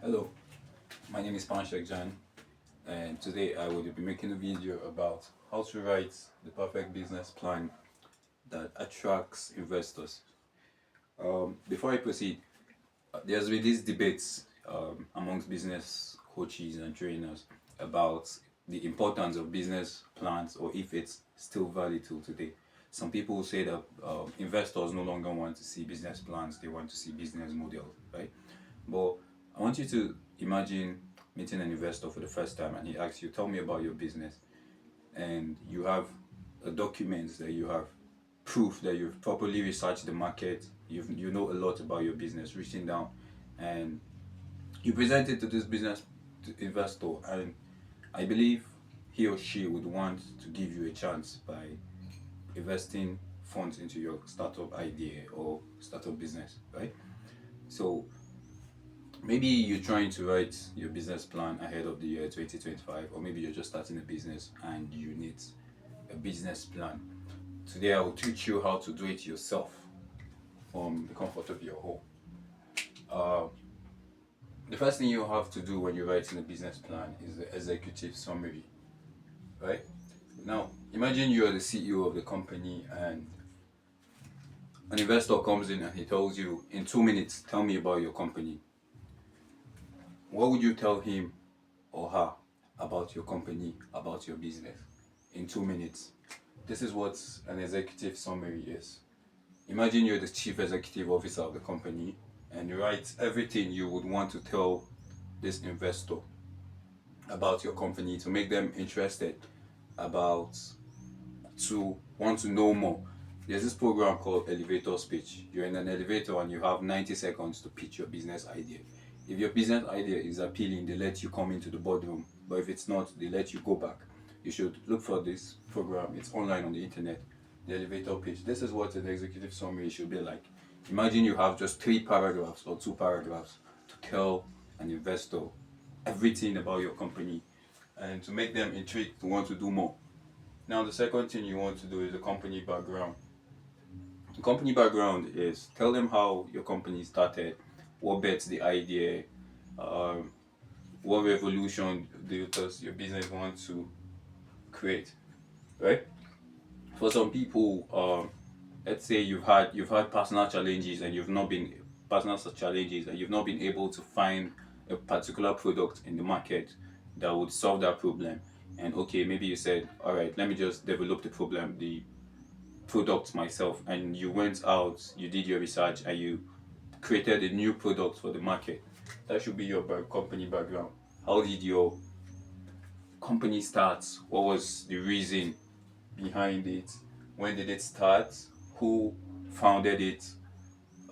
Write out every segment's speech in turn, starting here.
Hello, my name is Panshak Jan, and today I will be making a video about how to write the perfect business plan that attracts investors. Before I proceed, there's been these debates amongst business coaches and trainers about the importance of business plans or if it's still valid till today. Some people say that investors no longer want to see business plans, they want to see business models, right? But I want you to imagine meeting an investor for the first time and he asks you, tell me about your business. And you have a document that you have proof that you've properly researched the market, you know a lot about your business, written down, and you present it to this business investor. And I believe he or she would want to give you a chance by investing funds into your startup idea or startup business, right? So maybe you're trying to write your business plan ahead of the year 2025, or maybe you're just starting a business and you need a business plan. Today, I will teach you how to do it yourself from the comfort of your home. Uh, the first thing you have to do when you're writing a business plan is the executive summary, right? Now, imagine you're the CEO of the company and an investor comes in and he tells you, in 2 minutes, tell me about your company. What would you tell him or her about your company, about your business in 2 minutes? This is what an executive summary is. Imagine you're the chief executive officer of the company and you write everything you would want to tell this investor about your company to make them interested about to want to know more. There's this program called elevator speech. You're in an elevator and you have 90 seconds to pitch your business idea. If your business idea is appealing, they let you come into the boardroom. But if it's not, they let you go back. You should look for this program. It's online on the internet. The elevator pitch. This is what an executive summary should be like. Imagine you have just 3 paragraphs or 2 paragraphs to tell an investor everything about your company and to make them intrigued to want to do more. Now, the second thing you want to do is the company background. The company background is tell them how your company started, what bets the idea, um, what revolution does your business want to create, right? For some people, let's say you've had personal challenges and you've not been able to find a particular product in the market that would solve that problem. And okay, maybe you said, all right, let me just develop the product myself, and you went out, you did your research, and you created a new product for the market. That should be your company background. How did your company start? What was the reason behind it? When did it start? Who founded it?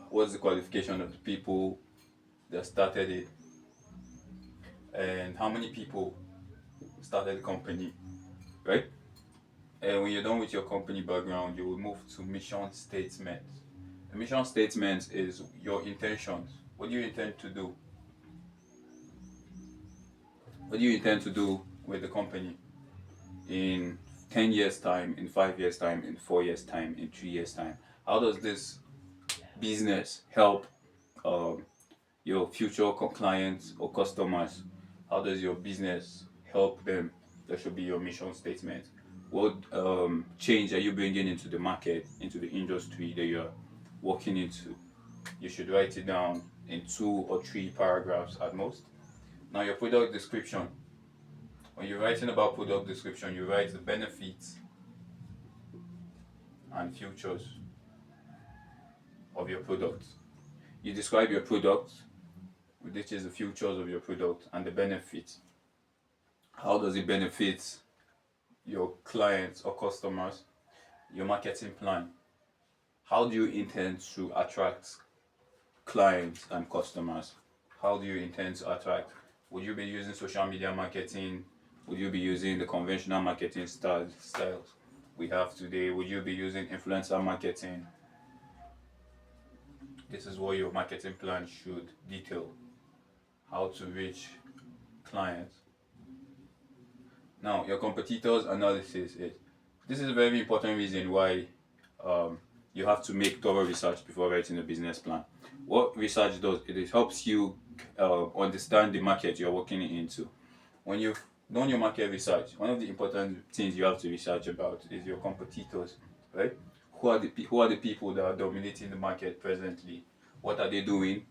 What's the qualification of the people that started it? And how many people started the company, right? And when you're done with your company background, you will move to mission statement. The mission statement is your intentions. What do you intend to do? What do you intend to do with the company in 10 years' time, in 5 years' time, in 4 years' time, in 3 years' time? How does this business help your future clients or customers? How does your business help them? That should be your mission statement. What change are you bringing into the market, into the industry that you're working into? You should write it down in 2 or 3 paragraphs at most. Now, your product description. When you're writing about product description, you write the benefits and features of your product. You describe your product, which is the features of your product, and the benefits. How does it benefit your clients or customers? Your marketing plan. How do you intend to attract clients and customers? How do you intend to attract? Would you be using social media marketing? Would you be using the conventional marketing styles we have today? Would you be using influencer marketing? This is what your marketing plan should detail. How to reach clients. Now, your competitors analysis is this is a very important reason why you have to make thorough research before writing a business plan. What research does, it helps you understand the market you're working into. When you've done your market research, one of the important things you have to research about is your competitors, right? Who are the people that are dominating the market presently? What are they doing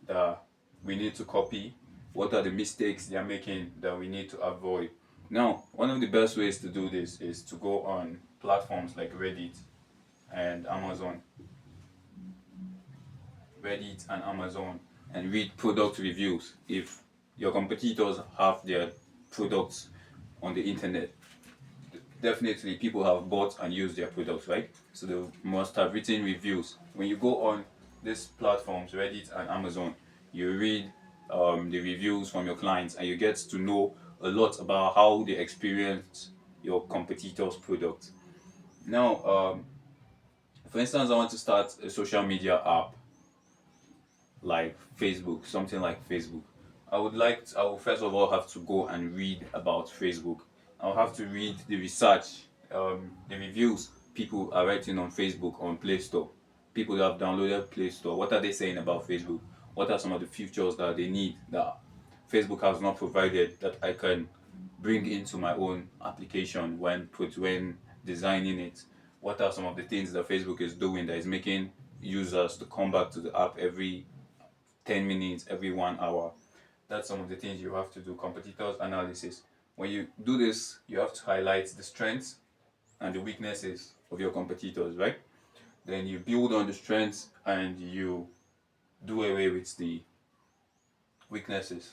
that we need to copy? What are the mistakes they are making that we need to avoid? Now, one of the best ways to do this is to go on platforms like and Amazon, Reddit and Amazon, and read product reviews. If your competitors have their products on the internet, definitely people have bought and used their products, right? So they must have written reviews. When you go on these platforms, Reddit and Amazon, you read the reviews from your clients and you get to know a lot about how they experience your competitors' products. Now, for instance, I want to start a social media app like Facebook, something like Facebook. I will first of all have to go and read about Facebook. I'll have to read the research, the reviews people are writing on Facebook on Play Store. People that have downloaded Play Store. What are they saying about Facebook? What are some of the features that they need that Facebook has not provided that I can bring into my own application when designing it? What are some of the things that Facebook is doing that is making users to come back to the app every 10 minutes, every 1 hour? That's some of the things you have to do. Competitors analysis. When you do this, you have to highlight the strengths and the weaknesses of your competitors, right? Then you build on the strengths and you do away with the weaknesses,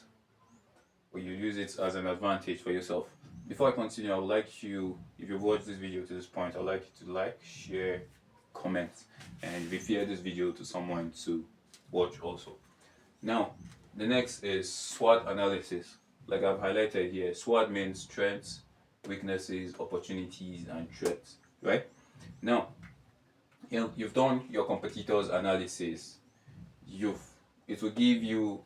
or you use it as an advantage for yourself. Before I continue, I would like you, if you've watched this video to this point, I would like you to like, share, comment, and refer this video to someone to watch also. Now, the next is SWOT analysis. Like I've highlighted here, SWOT means strengths, weaknesses, opportunities, and threats, right? Now, you've done your competitors analysis. It will give you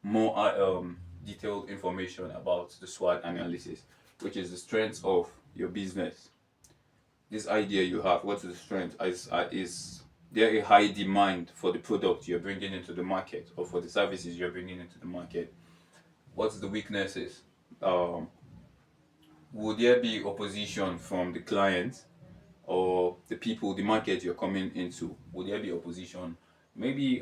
more detailed information about the SWOT analysis, which is the strengths of your business. This idea you have, what is the strength? Is there a high demand for the product you're bringing into the market or for the services you're bringing into the market? What's the weaknesses? Would there be opposition from the client or the people, the market you're coming into? Would there be opposition? Maybe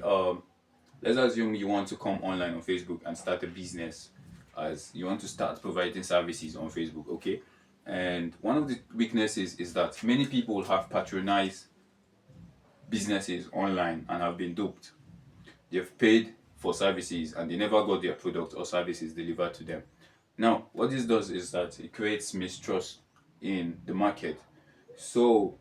let's assume you want to come online on Facebook and start a business, as you want to start providing services on Facebook, okay? And one of the weaknesses is that many people have patronized businesses online and have been duped. They've paid for services and they never got their product or services delivered to them. Now, what this does is that it creates mistrust in the market. So,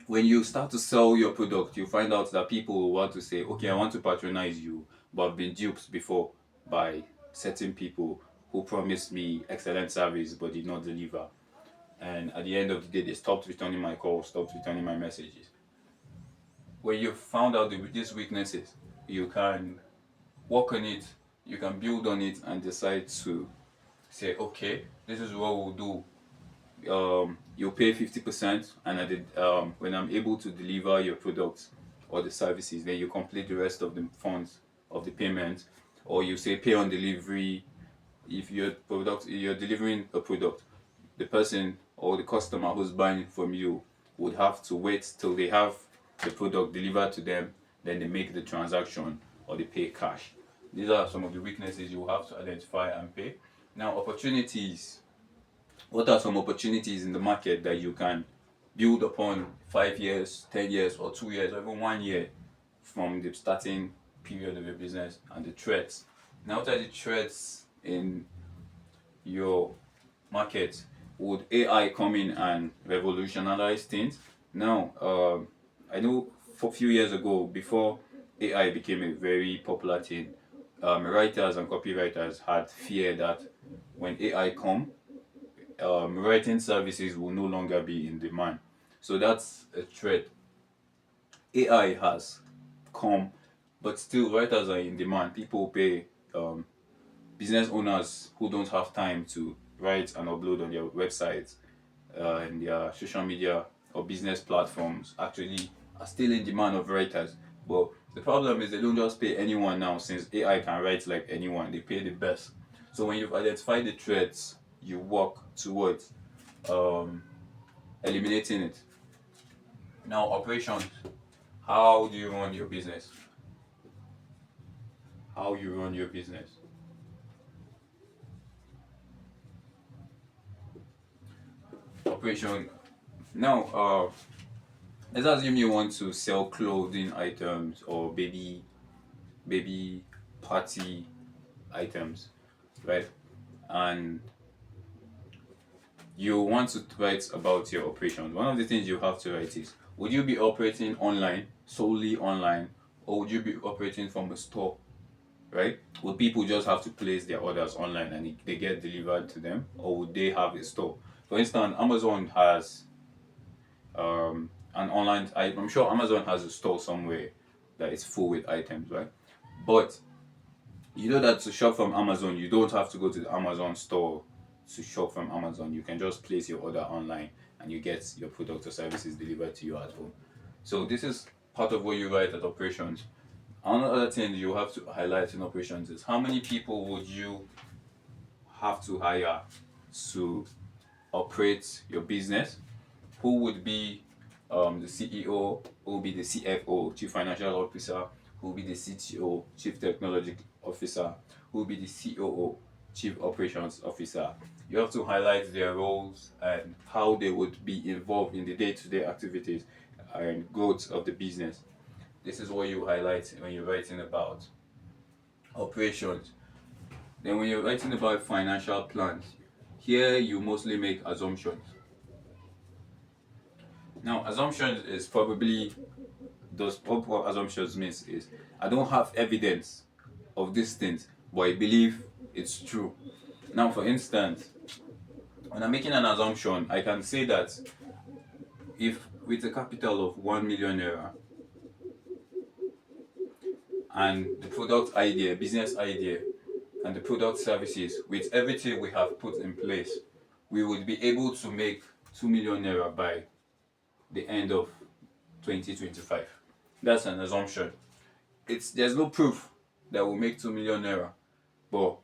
when you start to sell your product, you find out that people will want to say, okay, I want to patronize you, but I've been duped before by certain people who promised me excellent service but did not deliver. And at the end of the day, they stopped returning my calls, stopped returning my messages. When you've found out these weaknesses, you can work on it, you can build on it and decide to say, okay, this is what we'll do. You'll pay 50%, and when I'm able to deliver your products or the services, then you complete the rest of the funds of the payment, or you say pay on delivery. If you're delivering a product, the person or the customer who's buying it from you would have to wait till they have the product delivered to them, then they make the transaction or they pay cash. These are some of the weaknesses you have to identify and pay. Now, opportunities. What are some opportunities in the market that you can build upon 5 years, 10 years, or 2 years, or even 1 year from the starting period of your business? And the threats. Now, what are the threats in your market? Would AI come in and revolutionize things? Now, I know for a few years ago, before AI became a very popular thing, writers and copywriters had fear that when AI come, writing services will no longer be in demand. So that's a threat. AI has come, but still writers are in demand. People pay. Business owners who don't have time to write and upload on their websites and their social media or business platforms actually are still in demand of writers. But the problem is they don't just pay anyone now, since AI can write like anyone. They pay the best. So when you've identified the threats, you work towards um, eliminating it. Now, operations. How do you run your business? How you run your business? Operation. Now, let's assume you want to sell clothing items or baby party items, right? And you want to write about your operations. One of the things you have to write is: would you be operating online, solely online, or would you be operating from a store, right? Would people just have to place their orders online and they get delivered to them, or would they have a store? For instance, Amazon has an online. I'm sure Amazon has a store somewhere that is full with items, right? But you know that to shop from Amazon, you don't have to go to the Amazon store to shop from Amazon. You can just place your order online and you get your product or services delivered to you at home. So this is part of what you write at operations. Another thing you have to highlight in operations is: how many people would you have to hire to operate your business? Who would be the CEO? Who will be the CFO, Chief Financial Officer? Who will be the CTO, Chief Technology Officer? Who will be the COO, Chief Operations Officer? You have to highlight their roles and how they would be involved in the day-to-day activities and growth of the business. This is what you highlight when you're writing about operations. Then when you're writing about financial plans, here you mostly make assumptions. Now, assumptions is probably, those what assumptions means is: I don't have evidence of these things, but I believe it's true. Now, for instance, when I'm making an assumption, I can say that if with a capital of 1 million naira and the product idea, business idea, and the product services, with everything we have put in place, we would be able to make 2 million naira by the end of 2025. That's an assumption. There's no proof that we'll make 2 million naira, but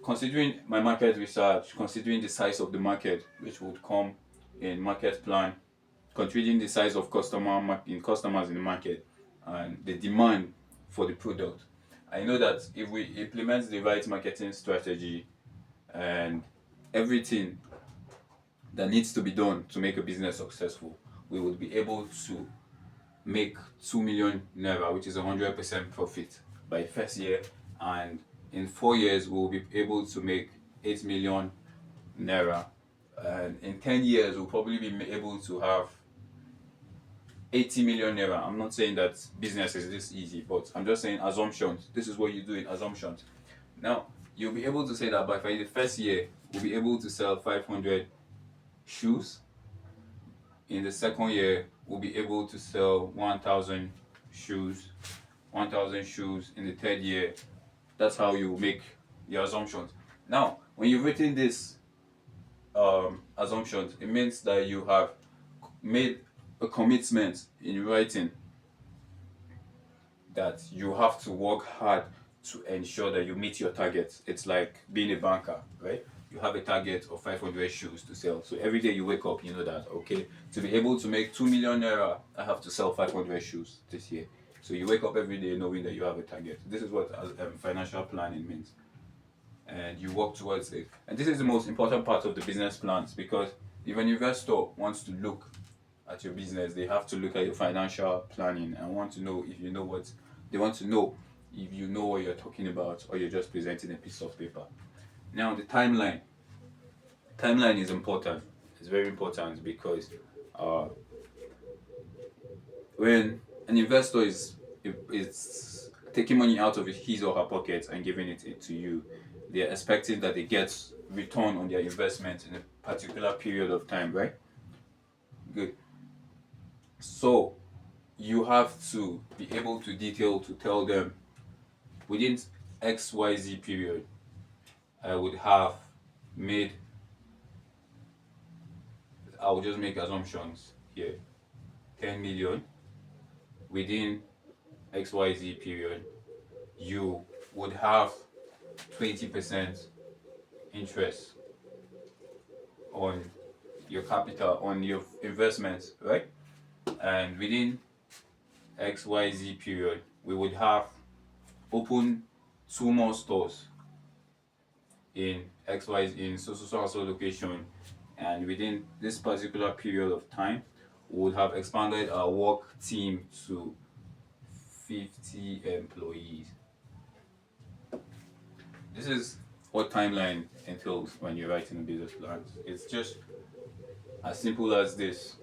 considering my market research, considering the size of the market, which would come in market plan, considering the size of customers in the market, and the demand for the product, I know that if we implement the right marketing strategy and everything that needs to be done to make a business successful, we would be able to make 2 million naira, which is 100% profit by first year, and in 4 years we'll be able to make 8 million naira, and in 10 years we'll probably be able to have 80 million naira. I'm not saying that business is this easy, but I'm just saying assumptions. This is what you do in assumptions. Now, you'll be able to say that by the first year we'll be able to sell 500 shoes. In the second year we'll be able to sell 1,000 shoes. 1,000 shoes in the third year. That's how you make your assumptions. Now, when you've written this assumptions, it means that you have made a commitment in writing that you have to work hard to ensure that you meet your targets. It's like being a banker, right? You have a target of 500 shoes to sell. So every day you wake up, you know that, okay, to be able to make 2 million naira, I have to sell 500 shoes this year. So you wake up every day knowing that you have a target. This is what financial planning means. And you work towards it. And this is the most important part of the business plans, because if an investor wants to look at your business, they have to look at your financial planning and want to know if you know what they want to know, if you know what you're talking about, or you're just presenting a piece of paper. Now, the timeline. Timeline is important. It's very important because when an investor is taking money out of his or her pocket and giving it to you, they're expecting that they get return on their investment in a particular period of time, right? Good. So you have to be able to tell them within XYZ period, I would have made, I will just make assumptions here. 10 million within XYZ period, you would have 20% interest on your capital, on your investments, right? And within XYZ period, we would have open 2 more stores in XYZ, in so location, and within this particular period of time, we would have expanded our work team to 50 employees. This is what timeline entails when you're writing a business plan. It's just as simple as this.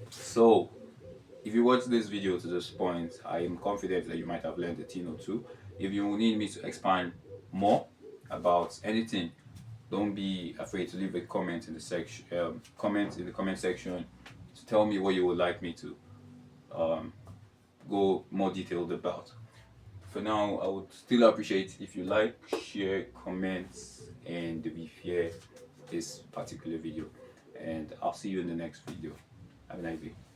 So, if you watch this video to this point, I am confident that you might have learned a thing or two. If you need me to expand more about anything, don't be afraid to leave a comment in the section. Comment in the comment section to tell me what you would like me to go more detailed about. For now, I would still appreciate if you like, share, comment, and review this particular video. And I'll see you in the next video. Have a nice day.